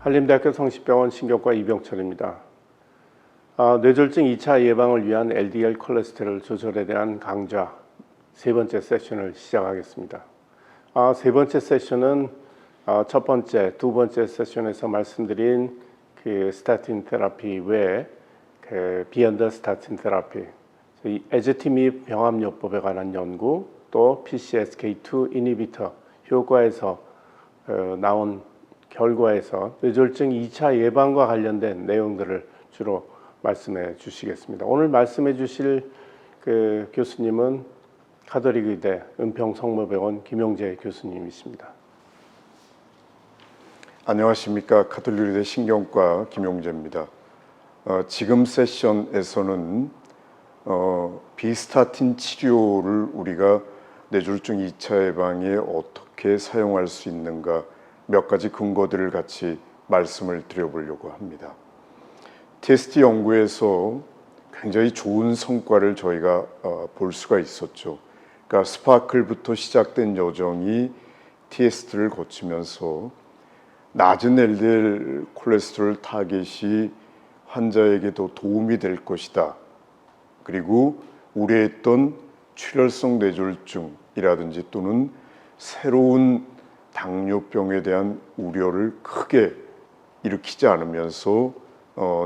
한림대학교 성심병원 신경과 이병철입니다. 뇌졸중 2차 예방을 위한 LDL 콜레스테롤 조절에 대한 강좌 세 번째 세션을 시작하겠습니다. 세 번째 세션은 첫 번째, 두 번째 세션에서 말씀드린 그 스타틴 테라피 외에 그 비욘드 스타틴 테라피, 에제티밉 병합요법에 관한 연구, 또 PCSK2 이니비터 효과에서 나온 결과에서 뇌졸중 2차 예방과 관련된 내용들을 주로 말씀해 주시겠습니다. 오늘 말씀해 주실 그 교수님은 카톨릭 의대 은평성모병원 김용재 교수님이십니다. 안녕하십니까. 카톨릭 의대 신경과 김용재입니다. 지금 세션에서는 비스타틴 치료를 우리가 뇌졸중 2차 예방에 어떻게 사용할 수 있는가 몇 가지 근거들을 같이 말씀을 드려보려고 합니다. TST 연구에서 굉장히 좋은 성과를 저희가 볼 수가 있었죠. 그러니까 스파클부터 시작된 여정이 TST를 거치면서 낮은 LDL 콜레스테롤 타겟이 환자에게 더 도움이 될 것이다. 그리고 우려했던 출혈성 뇌졸중이라든지 또는 새로운 당뇨병에 대한 우려를 크게 일으키지 않으면서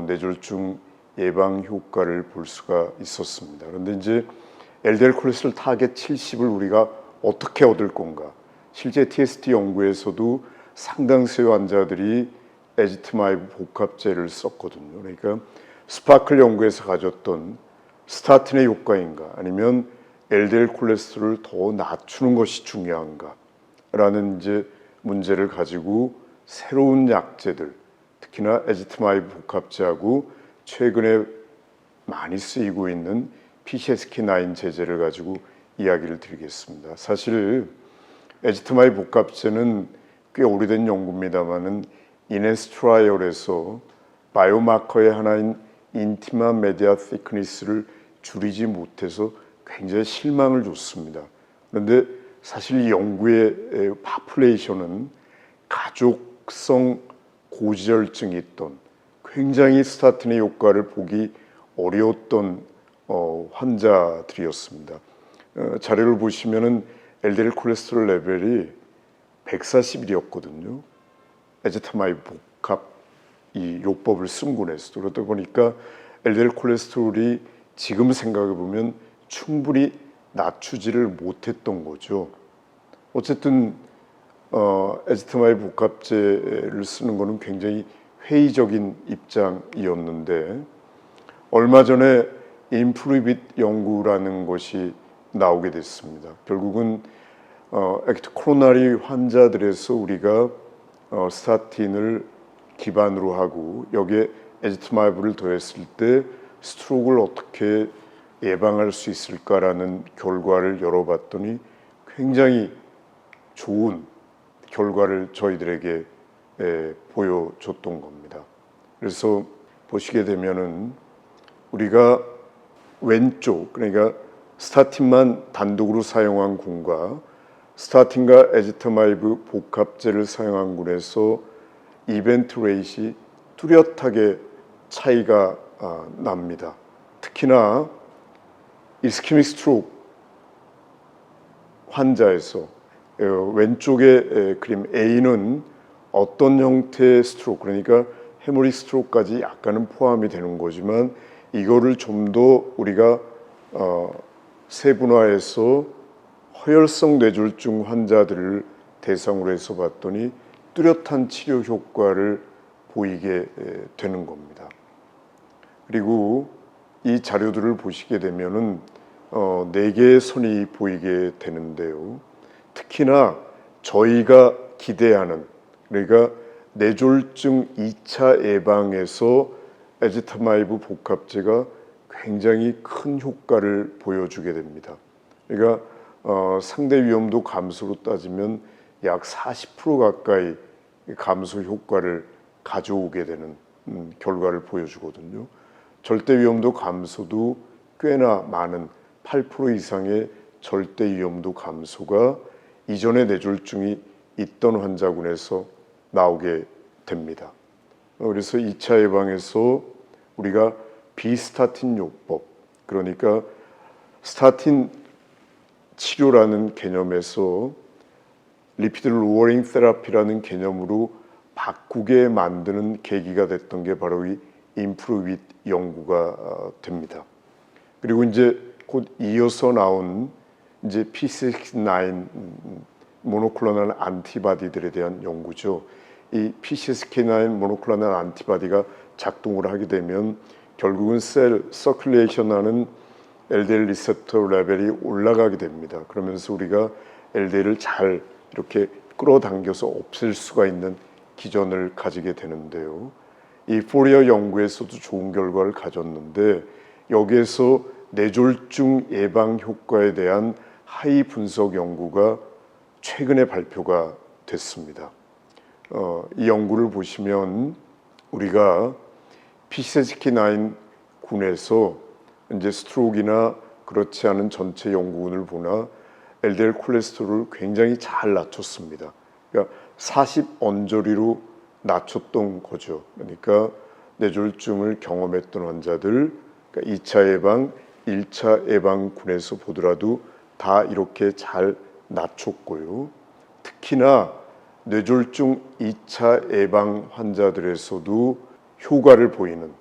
뇌졸중 예방 효과를 볼 수가 있었습니다. 그런데 이제 LDL 콜레스테롤 타겟 70을 우리가 어떻게 얻을 건가? 실제 TST 연구에서도 상당수의 환자들이 에지트마이브 복합제를 썼거든요. 그러니까 스파클 연구에서 가졌던 스타틴의 효과인가 아니면 LDL 콜레스테롤을 더 낮추는 것이 중요한가? 라는 이제 문제를 가지고 새로운 약제들, 특히나 에지트마이브 복합제하고 최근에 많이 쓰이고 있는 PCSK9 제제를 가지고 이야기를 드리겠습니다. 사실 에지트마이브 복합제는 꽤 오래된 연구입니다만은 이네스 트라이얼에서 바이오마커의 하나인 인티마 메디아 티크니스를 줄이지 못해서 굉장히 실망을 줬습니다. 그런데 사실 이 연구의 파퓰레이션은 가족성 고지혈증이 있던 굉장히 스타틴의 효과를 보기 어려웠던 환자들이었습니다. 자료를 보시면은 LDL 콜레스테롤 레벨이 140이었거든요. 에제타마이브 복합 이 요법을 승군해서 그러다 보니까 LDL 콜레스테롤이 지금 생각해 보면 충분히 낮추지를 못했던 거죠. 어쨌든 에지트마이브 복합제를 쓰는 것은 굉장히 회의적인 입장이었는데 얼마 전에 인프루빗 연구라는 것이 나오게 됐습니다. 결국은 액트 코로나리 환자들에서 우리가 스타틴을 기반으로 하고 여기에 에지트마이브를 더했을 때 스트로크를 어떻게 예방할 수 있을까라는 결과를 열어봤더니 굉장히 좋은 결과를 저희들에게 보여줬던 겁니다. 그래서 보시게 되면은 우리가 왼쪽, 그러니까 스타틴만 단독으로 사용한 군과 스타틴과 에지타마이브 복합제를 사용한 군에서 이벤트 레이트이 뚜렷하게 차이가 납니다. 특히나 이스케믹 스트로크 환자에서 왼쪽의 그림 A는 어떤 형태의 스트로크, 그러니까 헤모릭 스트로크까지 약간은 포함이 되는 거지만 이거를 좀 더 우리가 세분화해서 허혈성 뇌졸중 환자들을 대상으로 해서 봤더니 뚜렷한 치료 효과를 보이게 되는 겁니다. 그리고 이 자료들을 보시게 되면은 4개의 선이 보이게 되는데요. 특히나 저희가 기대하는, 그러니까 뇌졸중 2차 예방에서 에지타마이브 복합제가 굉장히 큰 효과를 보여주게 됩니다. 그러니까 상대 위험도 감소로 따지면 약 40% 가까이 감소 효과를 가져오게 되는 결과를 보여주거든요. 절대 위험도 감소도 꽤나 많은 8% 이상의 절대 위험도 감소가 이전에 뇌졸중이 있던 환자군에서 나오게 됩니다. 그래서 2차 예방에서 우리가 비스타틴 요법, 그러니까 스타틴 치료라는 개념에서 리피드 로어링 테라피라는 개념으로 바꾸게 만드는 계기가 됐던 게 바로 이 임프루빗 연구가 됩니다. 그리고 이제 곧 이어서 나온 이제 P69 모노클로널 안티바디들에 대한 연구죠. 이 P69 모노클로널 안티바디가 작동을 하게 되면 결국은 셀 서큘레이션하는 LDL 리셉터 레벨이 올라가게 됩니다. 그러면서 우리가 LDL을 잘 이렇게 끌어당겨서 없앨 수가 있는 기전을 가지게 되는데요. 이 포리어 연구에서도 좋은 결과를 가졌는데 여기에서 뇌졸중 예방 효과에 대한 하위 분석 연구가 최근에 발표가 됐습니다. 이 연구를 보시면 우리가 PCSK9 군에서 이제 스트로크나 그렇지 않은 전체 연구군을 보나 LDL 콜레스테롤을 굉장히 잘 낮췄습니다. 그러니까 40 언저리로 낮췄던 거죠. 그러니까 뇌졸중을 경험했던 환자들, 그러니까 2차 예방, 1차 예방군에서 보더라도 다 이렇게 잘 낮췄고요. 특히나 뇌졸중 2차 예방 환자들에서도 효과를 보이는,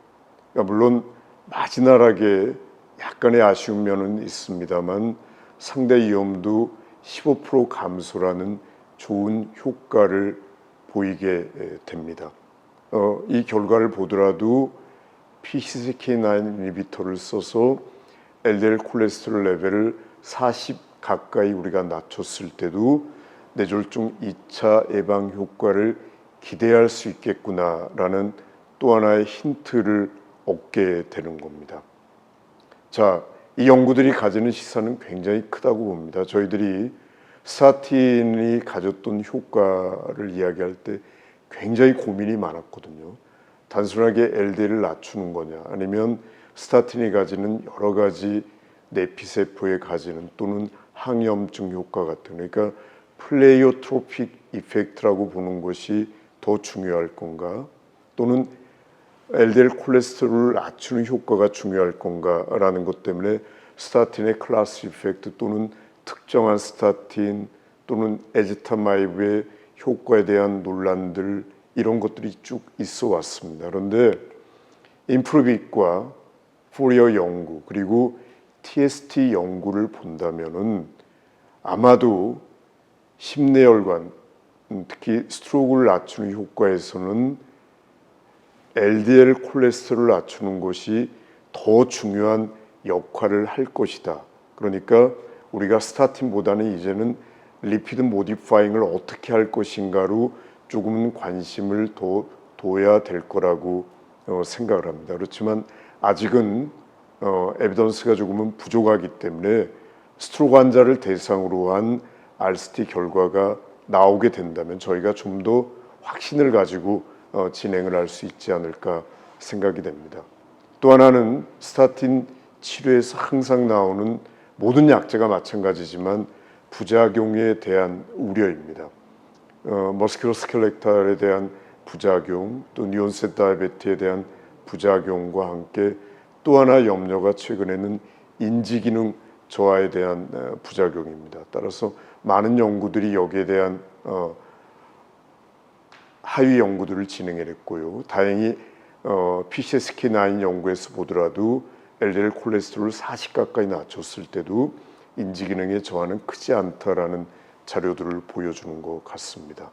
그러니까 물론 마지막하게 약간의 아쉬운 면은 있습니다만 상대 위험도 15% 감소라는 좋은 효과를 보이게 됩니다. 이 결과를 보더라도 PCSK9 이니비터를 써서 LDL 콜레스테롤 레벨을 40 가까이 우리가 낮췄을 때도 뇌졸중 2차 예방 효과를 기대할 수 있겠구나라는 또 하나의 힌트를 얻게 되는 겁니다. 자, 이 연구들이 가지는 시사는 굉장히 크다고 봅니다. 저희들이 스타틴이 가졌던 효과를 이야기할 때 굉장히 고민이 많았거든요. 단순하게 LDL을 낮추는 거냐, 아니면 스타틴이 가지는 여러 가지 내피세포에 가지는 또는 항염증 효과 같은, 그러니까 플레이오트로픽 이펙트라고 보는 것이 더 중요할 건가, 또는 LDL 콜레스테롤을 낮추는 효과가 중요할 건가라는 것 때문에 스타틴의 클래스 이펙트 또는 특정한 스타틴 또는 에지타마이브의 효과에 대한 논란들, 이런 것들이 쭉 있어 왔습니다. 그런데 임프루빗과 포리어 연구 그리고 TST 연구를 본다면은 아마도 심내혈관, 특히 스트로크를 낮추는 효과에서는 LDL 콜레스테롤을 낮추는 것이 더 중요한 역할을 할 것이다. 그러니까 우리가 스타틴보다는 이제는 리피드 모디파잉을 어떻게 할 것인가로 조금은 관심을 더 둬야 될 거라고 생각을 합니다. 그렇지만 아직은 에비던스가 조금은 부족하기 때문에 스트로크 환자를 대상으로 한 RCT 결과가 나오게 된다면 저희가 좀 더 확신을 가지고 진행을 할 수 있지 않을까 생각이 됩니다. 또 하나는 스타틴 치료에서 항상 나오는 모든 약제가 마찬가지지만 부작용에 대한 우려입니다. 머스큘러스켈레탈에 대한 부작용, 또 뉴온셋 다이아베티에 대한 부작용과 함께 또 하나 염려가 최근에는 인지기능 저하에 대한 부작용입니다. 따라서 많은 연구들이 여기에 대한 하위 연구들을 진행했고요. 다행히 PCSK9 연구에서 보더라도 LDL 콜레스테롤을 40 가까이 낮췄을 때도 인지기능의 저하는 크지 않다라는 자료들을 보여주는 것 같습니다.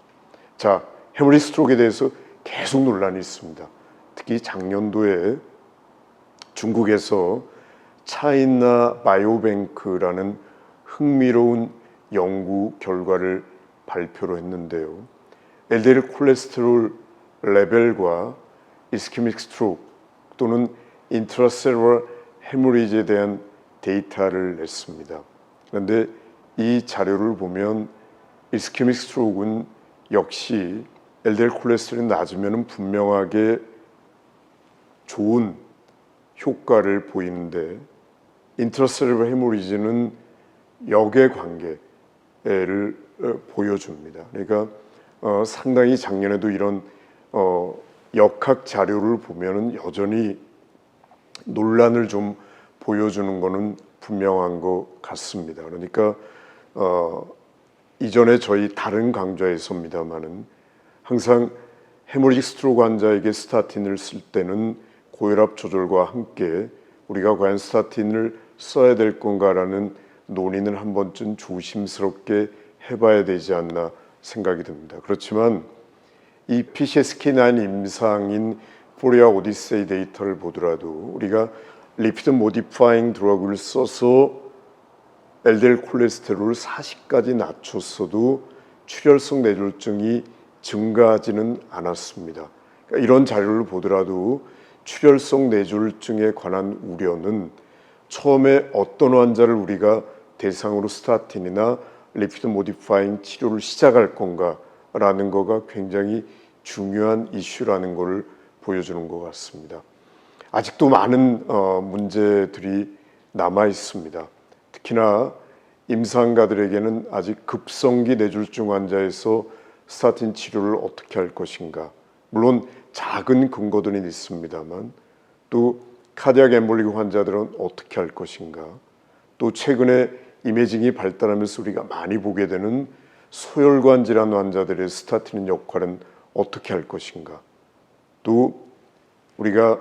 자, 해머리 스트로크에 대해서 계속 논란이 있습니다. 특히 작년도에 중국에서 차이나 바이오뱅크라는 흥미로운 연구 결과를 발표를 했는데요. LDL 콜레스테롤 레벨과 이스케믹 스트로크 또는 인트라셀룰러 헤모리지에 대한 데이터를 냈습니다. 그런데 이 자료를 보면 이스케믹 스트로크는 역시 LDL 콜레스테롤이 낮으면 분명하게 좋은 효과를 보이는데 인트라셀룰러 헤모리지는 역외관계를 보여줍니다. 그러니까 상당히 작년에도 이런 역학 자료를 보면은 여전히 논란을 좀 보여주는 거는 분명한 것 같습니다. 그러니까 이전에 저희 다른 강좌에서입니다마는 항상 헤모리직 스트로크 환자에게 스타틴을 쓸 때는 고혈압 조절과 함께 우리가 과연 스타틴을 써야 될 건가라는 논의는 한 번쯤 조심스럽게 해봐야 되지 않나 생각이 듭니다. 그렇지만 이 PCSK9 임상인 포리아 오디세이 데이터를 보더라도 우리가 리피드 모디파잉 드러그를 써서 LDL 콜레스테롤을 40까지 낮췄어도 출혈성 뇌졸중이 증가하지는 않았습니다. 그러니까 이런 자료를 보더라도 출혈성 뇌졸중에 관한 우려는 처음에 어떤 환자를 우리가 대상으로 스타틴이나 리피드 모디파잉 치료를 시작할 건가라는 거가 굉장히 중요한 이슈라는 것을 보여주는 것 같습니다. 아직도 많은 문제들이 남아 있습니다. 특히나 임상가들에게는 아직 급성기 뇌졸중 환자에서 스타틴 치료를 어떻게 할 것인가, 물론 작은 근거들은 있습니다만 또 카디악 엠볼릭 환자들은 어떻게 할 것인가, 또 최근에 이미징이 발달하면서 우리가 많이 보게 되는 소혈관 질환 환자들의 스타틴 역할은 어떻게 할 것인가, 또 우리가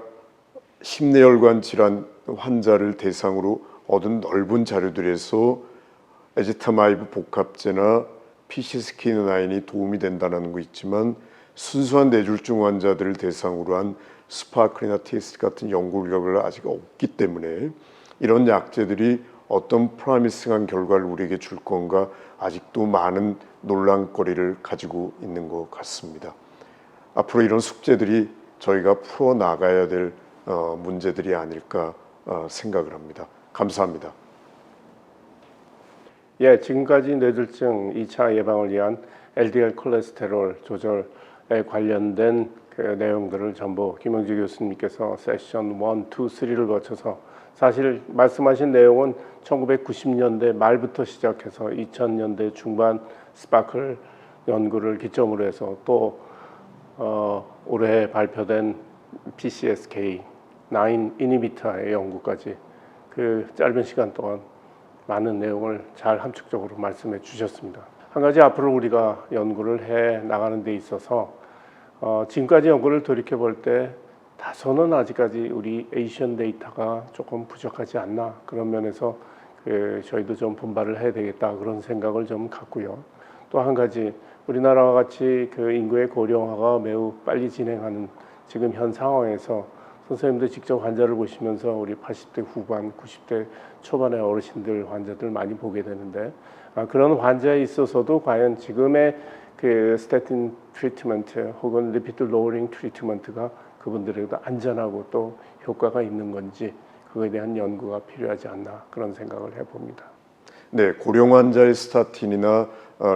심내혈관 질환 환자를 대상으로 얻은 넓은 자료들에서 에제타마이브 복합제나 PCSK9이 도움이 된다는 거 있지만 순수한 뇌졸중 환자들을 대상으로 한 스파크리나 TST 같은 연구 결과가 아직 없기 때문에 이런 약제들이 어떤 프라미싱한 결과를 우리에게 줄 건가 아직도 많은 논란거리를 가지고 있는 것 같습니다. 앞으로 이런 숙제들이 저희가 풀어나가야 될 문제들이 아닐까 생각을 합니다. 감사합니다. 예, 지금까지 뇌졸중 2차 예방을 위한 LDL 콜레스테롤 조절에 관련된 그 내용들을 전부 김영주 교수님께서 세션 1, 2, 3를 거쳐서 사실 말씀하신 내용은 1990년대 말부터 시작해서 2000년대 중반 스파클 연구를 기점으로 해서 또 올해 발표된 PCSK9 이니비터의 연구까지 그 짧은 시간 동안 많은 내용을 잘 함축적으로 말씀해 주셨습니다. 한 가지 앞으로 우리가 연구를 해 나가는 데 있어서 지금까지 연구를 돌이켜 볼 때 다소는 아직까지 우리 에이션 데이터가 조금 부족하지 않나, 그런 면에서 저희도 좀 분발을 해야 되겠다 그런 생각을 좀 갖고요. 또 한 가지, 우리나라와 같이 그 인구의 고령화가 매우 빨리 진행하는 지금 현 상황에서 선생님도 직접 환자를 보시면서 우리 80대 후반, 90대 초반의 어르신들 환자들 많이 보게 되는데 그런 환자에 있어서도 과연 지금의 그 스태틴 트리트먼트 혹은 리피드 로어링 트리트먼트가 그분들에게도 안전하고 또 효과가 있는 건지 그거에 대한 연구가 필요하지 않나 그런 생각을 해봅니다. 네, 고령 환자의 스타틴이나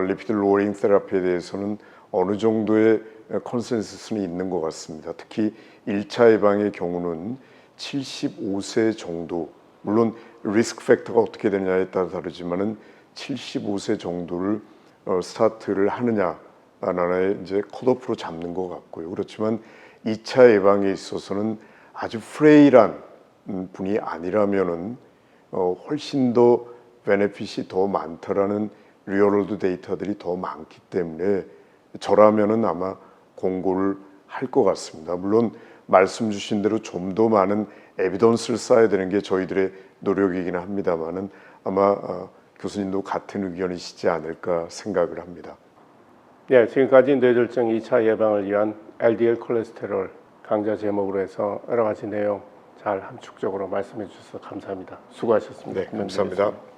리피드 로어링 테라피에 대해서는 어느 정도의 컨센서스는 있는 것 같습니다. 특히 1차 예방의 경우는 75세 정도, 물론 리스크 팩터가 어떻게 되느냐에 따라 다르지만은 75세 정도를 스타트를 하느냐라는 이제 컷오프로 잡는 것 같고요. 그렇지만 2차 예방에 있어서는 아주 프레일한 분이 아니라면은 훨씬 더 베네핏이 더 많다라는 리얼월드 데이터들이 더 많기 때문에 저라면은 아마 공고를 할 것 같습니다. 물론 말씀 주신 대로 좀 더 많은 에비던스를 쌓아야 되는 게 저희들의 노력이긴 합니다만은 아마 교수님도 같은 의견이시지 않을까 생각을 합니다. 네, 지금까지 뇌졸중 2차 예방을 위한 LDL 콜레스테롤 강좌 제목으로 해서 여러 가지 내용 잘 함축적으로 말씀해 주셔서 감사합니다. 수고하셨습니다. 네, 감사합니다.